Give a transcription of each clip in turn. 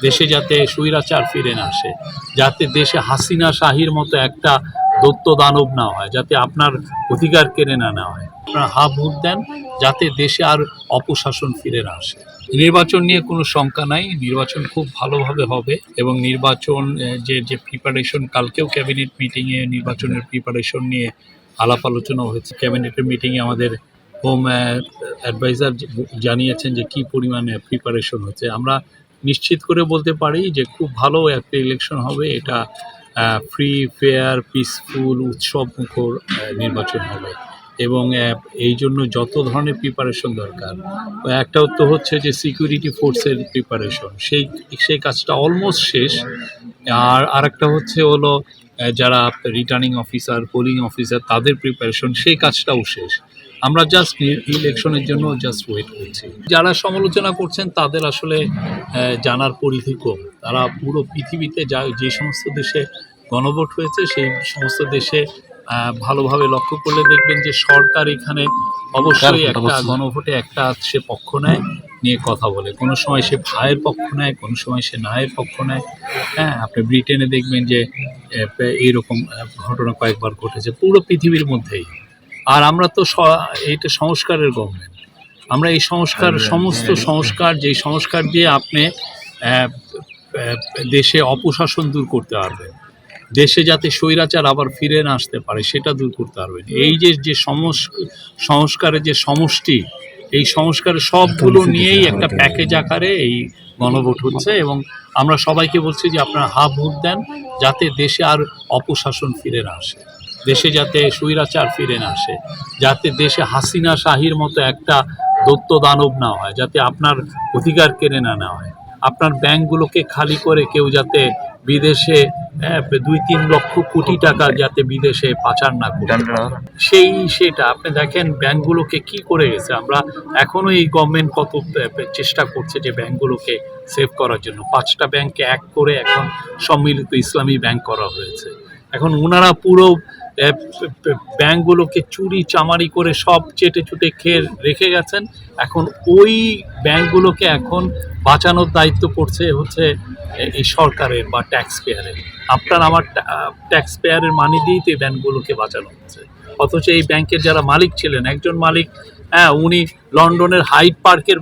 দেশে যাতে স্বৈরাচার ফিরে না আসে, যাতে দেশে হাসিনা শাহীর মতো একটা দৈত্য দানব না হয়, যাতে আপনার অধিকার কেড়ে না নেওয়া হয়। আপনারা ভোট দেন যাতে দেশে আর অপশাসন ফিরে না আসে। নির্বাচন নিয়ে কোনো শঙ্কা নাই, নির্বাচন খুব ভালোভাবে হবে এবং নির্বাচন যে প্রিপারেশন, কালকেও ক্যাবিনেট মিটিংয়ে নির্বাচনের প্রিপারেশন নিয়ে আলাপ আলোচনা হয়েছে। ক্যাবিনেটের মিটিংয়ে আমাদের হোম অ্যাডভাইজার জানিয়েছেন যে কী পরিমাণে প্রিপারেশন হচ্ছে। আমরা নিশ্চিত করে বলতে পারি যে খুব ভালো একটা ইলেকশন হবে। এটা ফ্রি, ফেয়ার, পিসফুল, উৎসব মুখর নির্বাচন হবে এবং এই জন্য যত ধরনের প্রিপারেশন দরকার, একটা তো হচ্ছে যে সিকিউরিটি ফোর্সের প্রিপারেশন, সেই কাজটা অলমোস্ট শেষ। আর আরেকটা হচ্ছে হলো যারা রিটার্নিং অফিসার, পোলিং অফিসার, তাদের প্রিপারেশন, সেই কাজটাও শেষ। আমরা জাস্ট ইলেকশনের জন্য জাস্ট ওয়েট করছি। যারা সমালোচনা করছেন তাদের আসলে জানার পরিধি কম। তারা পুরো পৃথিবীতে যে সমস্ত দেশে গণভোট হয়েছে সেই সমস্ত দেশে ভালোভাবে লক্ষ্য করলে দেখবেন যে সরকার এখানে অবশ্যই একটা গণভোটে একটা সে পক্ষ নিয়ে কথা বলে। কোনো সময় সে ভাইয়ের পক্ষ নেয়, কোনো সময় সে নায়ের পক্ষ নেয়। হ্যাঁ, আপনি ব্রিটেনে দেখবেন যে এইরকম ঘটনা কয়েকবার ঘটেছে পুরো পৃথিবীর মধ্যেই। আর আমরা তো এইটা সংস্কারের গভর্নমেন্ট। আমরা এই সমস্ত সংস্কার, যেই সংস্কার দিয়ে আপনি দেশে অপশাসন দূর করতে পারবেন, দেশে যাতে স্বৈরাচার আবার ফিরে না আসতে পারে সেটা দূর করতে পারবেন। এই যে সংস্কারের যে সমষ্টি, এই সংস্কারের সবগুলো নিয়েই একটা প্যাকেজ আকারে এই গণভোট হচ্ছে এবং আমরা সবাইকে বলছি যে আপনারা ভোট দেন যাতে দেশে আর অপশাসন ফিরে না আসে, দেশে যাতে স্বৈরাচার ফিরে না আসে, যাতে দেশে হাসিনা শাহীর মতো একটা দৈত্য দানব না হয়, যাতে আপনার অধিকার কেড়ে না নেওয়া হয়, আপনার ব্যাংকগুলোকে খালি করে কেউ যাতে বিদেশে 2-3 লক্ষ কোটি টাকা যাতে বিদেশে পাচার না করে। সেটা আপনি দেখেন ব্যাংকগুলোকে কি করে গেছে। আমরা এখনো এই গভর্নমেন্ট কত চেষ্টা করছে যে ব্যাংকগুলোকে সেভ করার জন্য। 5টা ব্যাংককে এক করে এখন সম্মিলিত ইসলামী ব্যাংক করা হয়েছে। এখন ওনারা পুরো ব্যাংকগুলোকে চুরি চামারি করে সব চেটে চুটে খেয়ে রেখে গেছেন। এখন ওই ব্যাংকগুলোকে এখন বাঁচানোর দায়িত্ব পড়ছে হচ্ছে এই সরকারের বা ট্যাক্স পেয়ারের। আপনার আমার ট্যাক্স পেয়ারের মানি দিয়েই তো এই ব্যাংকগুলোকে বাঁচানো হচ্ছে। অথচ এই ব্যাংকের যারা মালিক ছিলেন, একজন মালিক উনি লন্ডনের হাইড পার্কের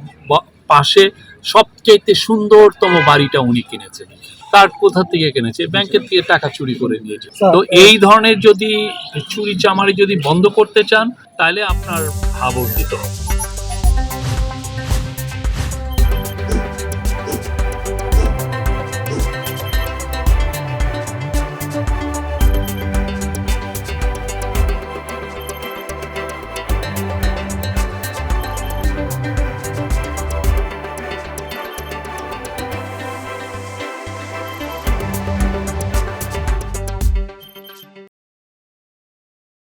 পাশে সবচেয়ে সুন্দরতম বাড়িটা উনি কিনেছেন। তার কোথা থেকে কিনেছে? ব্যাংকের থেকে টাকা চুরি করে নিয়েছে। তো এই ধরনের যদি চুরি চামারি যদি বন্ধ করতে চান তাহলে আপনার ভোট দিতে হবে।